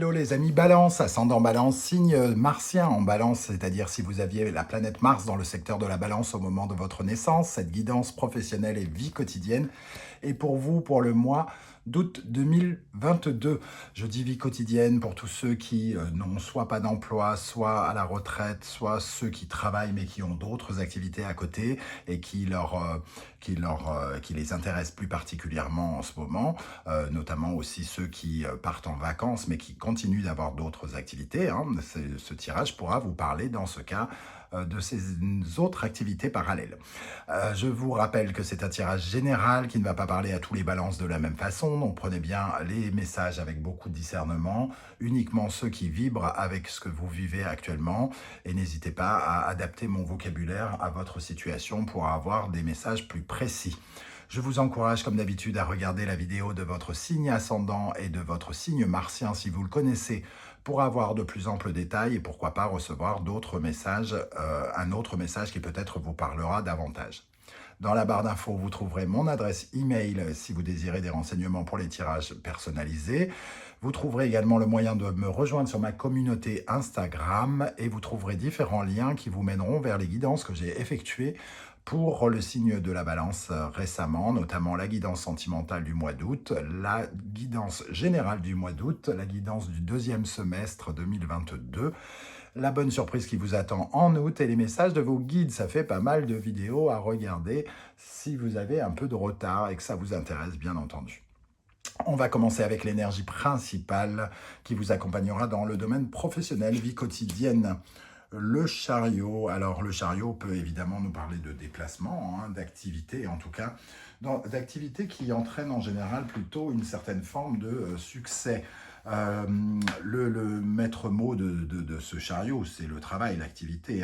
Hello les amis Balance, ascendant Balance, signe martien en Balance, c'est-à-dire si vous aviez la planète Mars dans le secteur de la Balance au moment de votre naissance, cette guidance professionnelle et vie quotidienne est pour vous pour le mois d'août 2022. Je dis vie quotidienne pour tous ceux qui n'ont soit pas d'emploi, soit à la retraite, soit ceux qui travaillent mais qui ont d'autres activités à côté et qui les intéressent plus particulièrement en ce moment, notamment aussi ceux qui partent en vacances mais qui continuent d'avoir d'autres activités. Ce tirage pourra vous parler dans ce cas de ces autres activités parallèles. Je vous rappelle que c'est un tirage général qui ne va pas parler à tous les balances de la même façon, donc prenez bien les messages avec beaucoup de discernement, uniquement ceux qui vibrent avec ce que vous vivez actuellement, et n'hésitez pas à adapter mon vocabulaire à votre situation pour avoir des messages plus précis. Je vous encourage comme d'habitude à regarder la vidéo de votre signe ascendant et de votre signe martien si vous le connaissez pour avoir de plus amples détails et pourquoi pas recevoir d'autres messages, un autre message qui peut-être vous parlera davantage. Dans la barre d'infos, vous trouverez mon adresse email si vous désirez des renseignements pour les tirages personnalisés. Vous trouverez également le moyen de me rejoindre sur ma communauté Instagram et vous trouverez différents liens qui vous mèneront vers les guidances que j'ai effectuées pour le signe de la Balance récemment, notamment la guidance sentimentale du mois d'août, la guidance générale du mois d'août, la guidance du deuxième semestre 2022, la bonne surprise qui vous attend en août et les messages de vos guides. Ça fait pas mal de vidéos à regarder si vous avez un peu de retard et que ça vous intéresse, bien entendu. On va commencer avec l'énergie principale qui vous accompagnera dans le domaine professionnel, vie quotidienne. Le chariot, alors le chariot peut évidemment nous parler de déplacement, d'activité en tout cas, d'activité qui entraîne en général plutôt une certaine forme de succès. Le maître mot de ce chariot, c'est le travail, l'activité,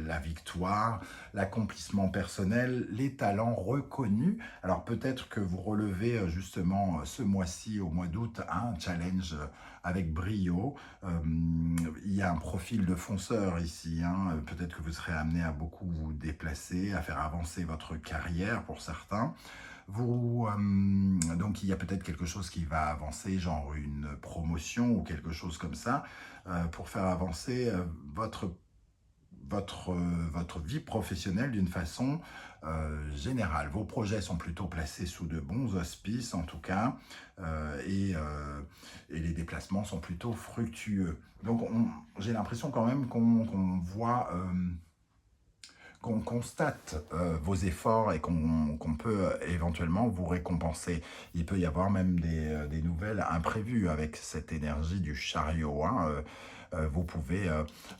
la victoire, l'accomplissement personnel, les talents reconnus. Alors peut-être que vous relevez justement ce mois-ci, au mois d'août, un challenge avec brio. Il y a un profil de fonceur ici. Peut-être que vous serez amené à beaucoup vous déplacer, à faire avancer votre carrière pour certains. Donc il y a peut-être quelque chose qui va avancer, genre une promotion ou quelque chose comme ça, pour faire avancer votre vie professionnelle d'une façon générale. Vos projets sont plutôt placés sous de bons auspices en tout cas, et les déplacements sont plutôt fructueux. Donc j'ai l'impression quand même qu'on voit... qu'on constate vos efforts et qu'on peut éventuellement vous récompenser. Il peut y avoir même des nouvelles imprévues avec cette énergie du chariot. Vous pouvez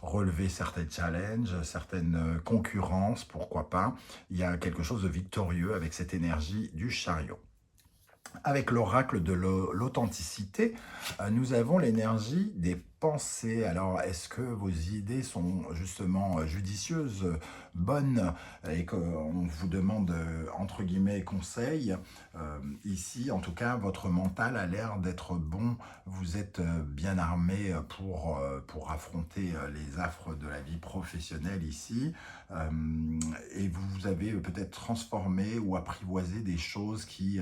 relever certains challenges, certaines concurrences, pourquoi pas. Il y a quelque chose de victorieux avec cette énergie du chariot. Avec l'oracle de l'authenticité, nous avons l'énergie des pensées. Alors, est-ce que vos idées sont justement judicieuses, bonnes, et qu'on vous demande, entre guillemets, conseil? Ici, en tout cas, votre mental a l'air d'être bon. Vous êtes bien armé pour affronter les affres de la vie professionnelle ici. Et vous avez peut-être transformé ou apprivoisé des choses qui...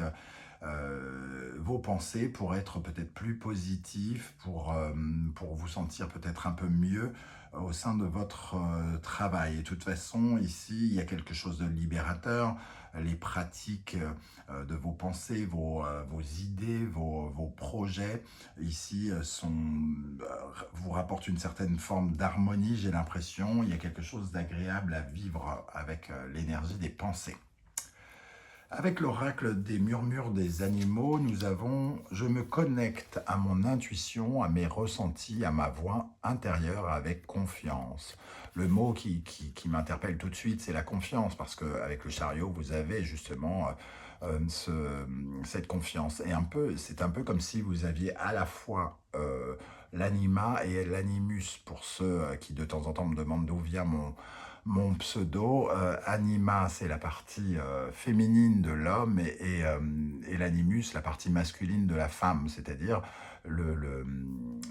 vos pensées pour être peut-être plus positif, pour vous sentir peut-être un peu mieux au sein de votre travail. Et de toute façon, ici, il y a quelque chose de libérateur. Les pratiques de vos pensées, vos idées, vos projets, ici, vous rapportent une certaine forme d'harmonie, j'ai l'impression. Il y a quelque chose d'agréable à vivre avec l'énergie des pensées. Avec l'oracle des murmures des animaux, nous avons « Je me connecte à mon intuition, à mes ressentis, à ma voix intérieure avec confiance ». Le mot qui m'interpelle tout de suite, c'est la confiance, parce qu'avec le chariot, vous avez justement cette confiance. Et c'est un peu comme si vous aviez à la fois l'anima et l'animus, pour ceux qui de temps en temps me demandent d'où vient mon pseudo. Anima, c'est la partie féminine de l'homme et l'animus, la partie masculine de la femme, c'est-à-dire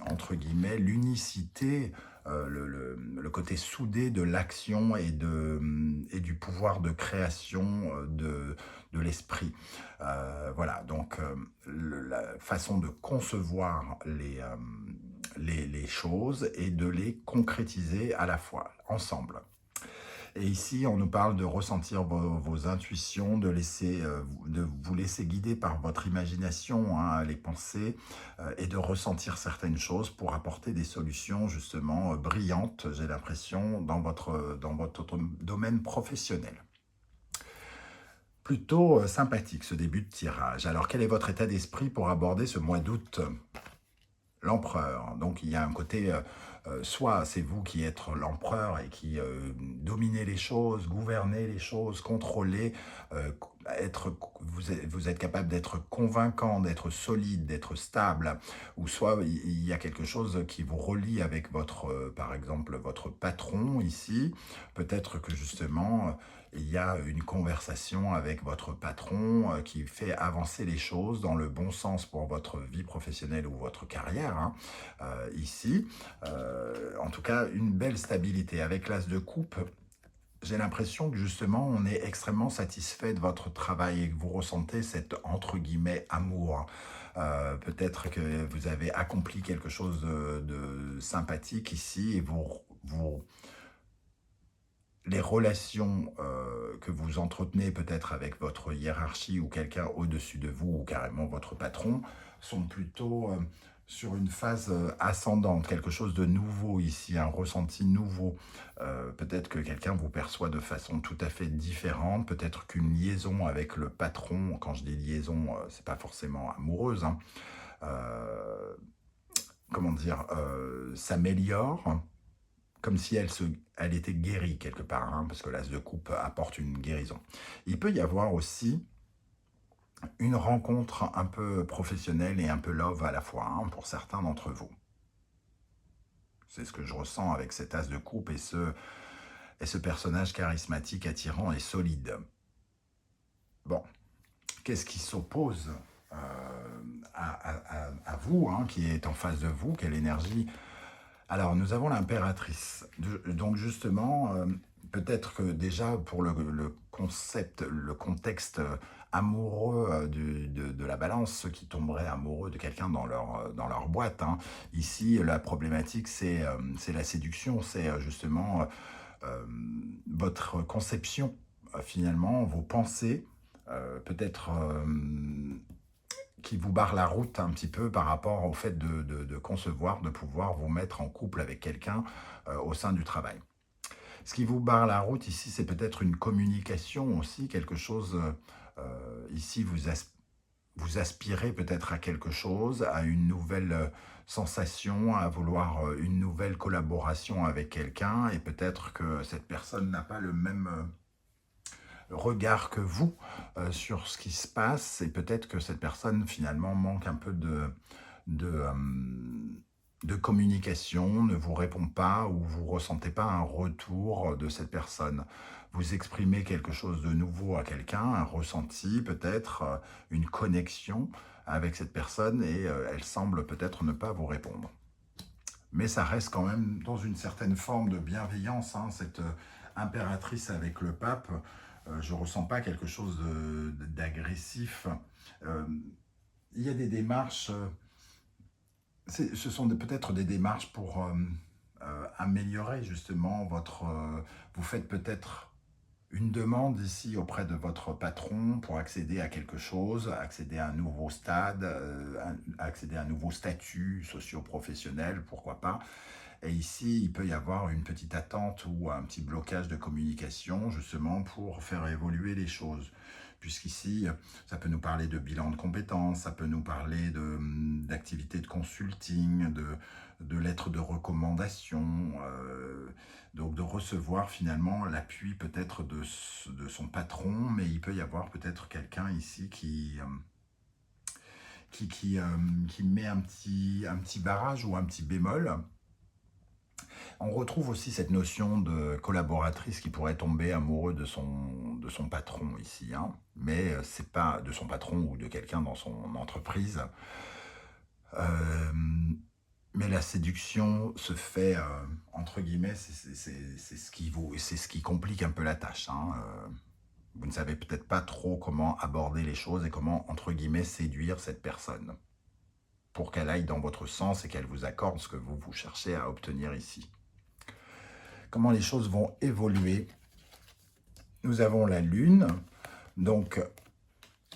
entre guillemets l'unicité, le côté soudé de l'action et du pouvoir de création de l'esprit. Voilà, donc la façon de concevoir les choses et de les concrétiser à la fois, ensemble. Et ici, on nous parle de ressentir vos intuitions, de vous laisser guider par votre imagination, hein, les pensées, et de ressentir certaines choses pour apporter des solutions justement brillantes, j'ai l'impression, dans votre domaine professionnel. Plutôt sympathique ce début de tirage. Alors, quel est votre état d'esprit pour aborder ce mois d'août? L'empereur. Donc il y a un côté, soit c'est vous qui êtes l'empereur et qui dominez les choses, gouvernez les choses, contrôlez, vous êtes capable d'être convaincant, d'être solide, d'être stable, ou soit il y a quelque chose qui vous relie avec votre, par exemple, votre patron ici. Peut-être que justement, il y a une conversation avec votre patron qui fait avancer les choses dans le bon sens pour votre vie professionnelle ou votre carrière, hein, ici. En tout cas, une belle stabilité. Avec l'as de coupe, j'ai l'impression que justement, on est extrêmement satisfait de votre travail et que vous ressentez cet entre guillemets amour. Peut-être que vous avez accompli quelque chose de sympathique ici et les relations que vous entretenez peut-être avec votre hiérarchie ou quelqu'un au-dessus de vous ou carrément votre patron sont plutôt sur une phase ascendante, quelque chose de nouveau ici, un ressenti nouveau. Peut-être que quelqu'un vous perçoit de façon tout à fait différente, peut-être qu'une liaison avec le patron, quand je dis liaison, c'est pas forcément amoureuse, hein, euh, comment dire, s'améliore comme si elle était guérie quelque part, hein, parce que l'as de coupe apporte une guérison. Il peut y avoir aussi une rencontre un peu professionnelle et un peu love à la fois, hein, pour certains d'entre vous. C'est ce que je ressens avec cet as de coupe et ce personnage charismatique, attirant et solide. Bon, qu'est-ce qui s'oppose à vous, hein, qui est en face de vous? Quelle énergie? Alors, nous avons l'impératrice. Donc, justement, peut-être que déjà, pour le concept, le contexte amoureux de la balance, ceux qui tomberaient amoureux de quelqu'un dans leur boîte, hein, ici, la problématique, c'est la séduction, c'est justement euh, votre conception, finalement, vos pensées, peut-être qui vous barre la route un petit peu par rapport au fait de concevoir, de pouvoir vous mettre en couple avec quelqu'un au sein du travail. Ce qui vous barre la route ici, c'est peut-être une communication aussi, quelque chose, ici vous aspirez peut-être à quelque chose, à une nouvelle sensation, à vouloir une nouvelle collaboration avec quelqu'un, et peut-être que cette personne n'a pas le même regard que vous sur ce qui se passe, et peut-être que cette personne finalement manque un peu de, euh, de communication, ne vous répond pas ou vous ressentez pas un retour de cette personne. Vous exprimez quelque chose de nouveau à quelqu'un, un ressenti peut-être, une connexion avec cette personne et elle semble peut-être ne pas vous répondre. Mais ça reste quand même dans une certaine forme de bienveillance, hein, cette impératrice avec le pape. Je ne ressens pas quelque chose d'agressif. Euh, il y a des démarches, ce sont peut-être des démarches pour améliorer justement votre... vous faites peut-être une demande ici auprès de votre patron pour accéder à quelque chose, accéder à un nouveau stade, accéder à un nouveau statut socio-professionnel, pourquoi pas. Et ici, il peut y avoir une petite attente ou un petit blocage de communication, justement, pour faire évoluer les choses. Puisqu'ici, ça peut nous parler de bilan de compétences, ça peut nous parler d'activités de consulting, de lettres de recommandation, donc de recevoir finalement l'appui peut-être de son patron, mais il peut y avoir peut-être quelqu'un ici qui met un petit barrage ou un petit bémol. On retrouve aussi cette notion de collaboratrice qui pourrait tomber amoureux de son patron ici, hein, mais c'est pas de son patron ou de quelqu'un dans son entreprise. Euh, mais la séduction se fait, entre guillemets, c'est ce qui complique un peu la tâche, hein. Vous ne savez peut-être pas trop comment aborder les choses et comment, entre guillemets, séduire cette personne. pour qu'elle aille dans votre sens et qu'elle vous accorde ce que vous cherchez à obtenir ici. Comment les choses vont évoluer? Nous avons la Lune, donc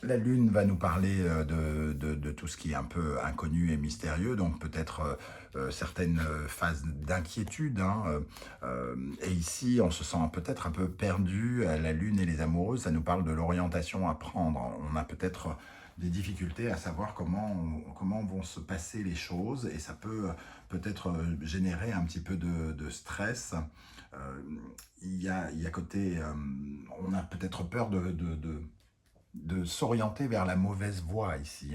la Lune va nous parler de tout ce qui est un peu inconnu et mystérieux, donc peut-être certaines phases d'inquiétude. Et ici, on se sent peut-être un peu perdu. La Lune et les amoureux, ça nous parle de l'orientation à prendre. On a peut-être des difficultés à savoir comment vont se passer les choses, et ça peut peut-être générer un petit peu de stress. Il y a côté, on a peut-être peur de s'orienter vers la mauvaise voie ici,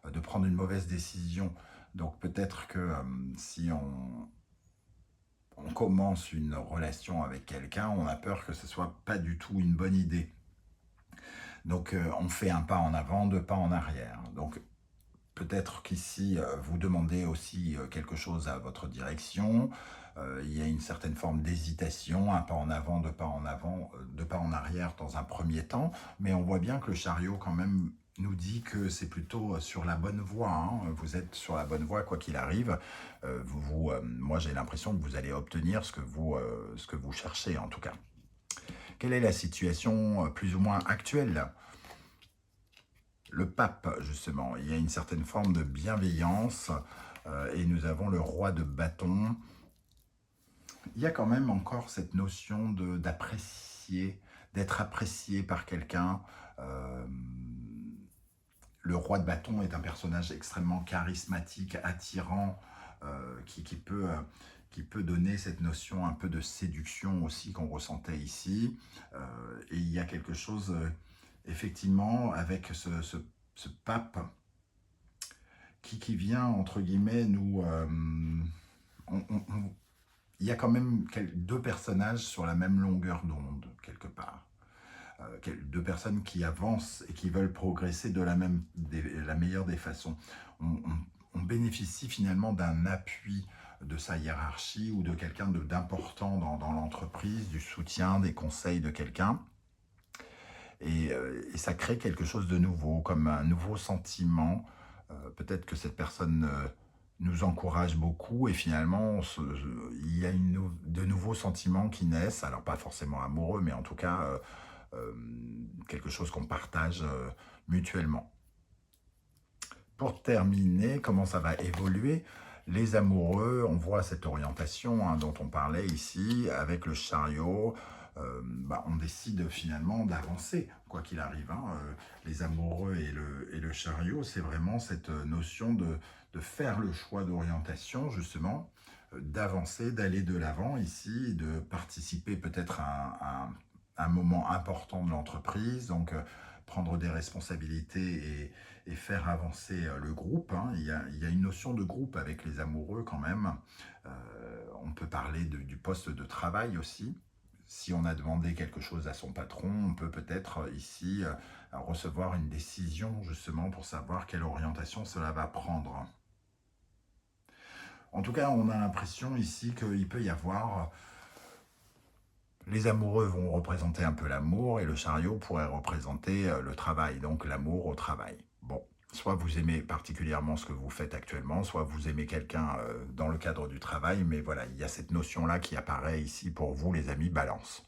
de prendre une mauvaise décision. Donc peut-être que si on commence une relation avec quelqu'un, on a peur que ce ne soit pas du tout une bonne idée. Donc on fait un pas en avant, deux pas en arrière. Donc peut-être qu'ici, vous demandez aussi quelque chose à votre direction. Il y a une certaine forme d'hésitation, un pas en avant, deux pas en arrière dans un premier temps. Mais on voit bien que le chariot, quand même, nous dit que c'est plutôt sur la bonne voie. Vous êtes sur la bonne voie, quoi qu'il arrive. Moi, j'ai l'impression que vous allez obtenir ce que vous cherchez, en tout cas. Quelle est la situation plus ou moins actuelle ? Le pape, justement, il y a une certaine forme de bienveillance et nous avons le roi de bâton. Il y a quand même encore cette notion d'apprécier, d'être apprécié par quelqu'un. Le roi de bâton est un personnage extrêmement charismatique, attirant, qui peut donner cette notion un peu de séduction aussi qu'on ressentait ici. Et il y a quelque chose... effectivement, avec ce pape qui vient, entre guillemets, nous... il y a quand même deux personnages sur la même longueur d'onde, quelque part. Deux personnes qui avancent et qui veulent progresser de la meilleure des façons. On bénéficie finalement d'un appui de sa hiérarchie ou de quelqu'un d'important dans l'entreprise, du soutien, des conseils de quelqu'un. Et ça crée quelque chose de nouveau, comme un nouveau sentiment. Peut-être que cette personne nous encourage beaucoup et finalement, il y a de nouveaux sentiments qui naissent. Alors pas forcément amoureux, mais en tout cas, quelque chose qu'on partage mutuellement. Pour terminer, comment ça va évoluer ? Les amoureux, on voit cette orientation dont on parlait ici, avec le chariot. On décide finalement d'avancer, quoi qu'il arrive. Les amoureux et le chariot, c'est vraiment cette notion de faire le choix d'orientation, justement, d'avancer, d'aller de l'avant ici, de participer peut-être à un moment important de l'entreprise, donc prendre des responsabilités et faire avancer le groupe. Il y a une notion de groupe avec les amoureux quand même. On peut parler du poste de travail aussi. Si on a demandé quelque chose à son patron, on peut peut-être ici recevoir une décision justement pour savoir quelle orientation cela va prendre. En tout cas, on a l'impression ici qu'il peut y avoir... Les amoureux vont représenter un peu l'amour et le chariot pourrait représenter le travail, donc l'amour au travail. Bon, soit vous aimez particulièrement ce que vous faites actuellement, soit vous aimez quelqu'un dans le cadre du travail, mais voilà, il y a cette notion-là qui apparaît ici pour vous, les amis Balance.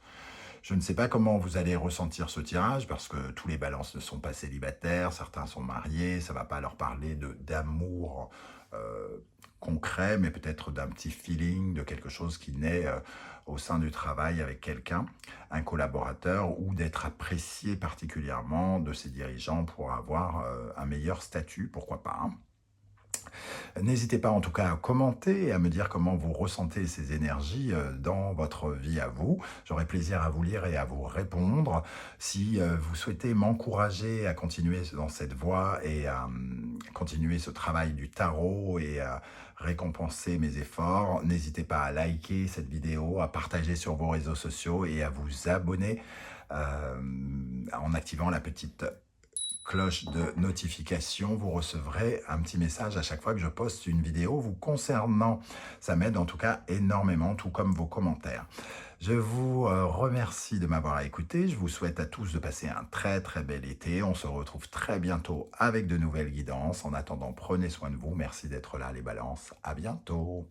Je ne sais pas comment vous allez ressentir ce tirage, parce que tous les balances ne sont pas célibataires, certains sont mariés, ça ne va pas leur parler d'amour concret, mais peut-être d'un petit feeling, de quelque chose qui naît au sein du travail avec quelqu'un, un collaborateur, ou d'être apprécié particulièrement de ses dirigeants pour avoir un meilleur statut, pourquoi pas. N'hésitez pas en tout cas à commenter et à me dire comment vous ressentez ces énergies dans votre vie à vous. J'aurai plaisir à vous lire et à vous répondre. Si vous souhaitez m'encourager à continuer dans cette voie et à continuer ce travail du tarot et à récompenser mes efforts, n'hésitez pas à liker cette vidéo, à partager sur vos réseaux sociaux et à vous abonner en activant la petite cloche de notification. Vous recevrez un petit message à chaque fois que je poste une vidéo vous concernant. Ça m'aide en tout cas énormément, tout comme vos commentaires. Je vous remercie de m'avoir écouté. Je vous souhaite à tous de passer un très très bel été. On se retrouve très bientôt avec de nouvelles guidances. En attendant, prenez soin de vous. Merci d'être là les balances. À bientôt.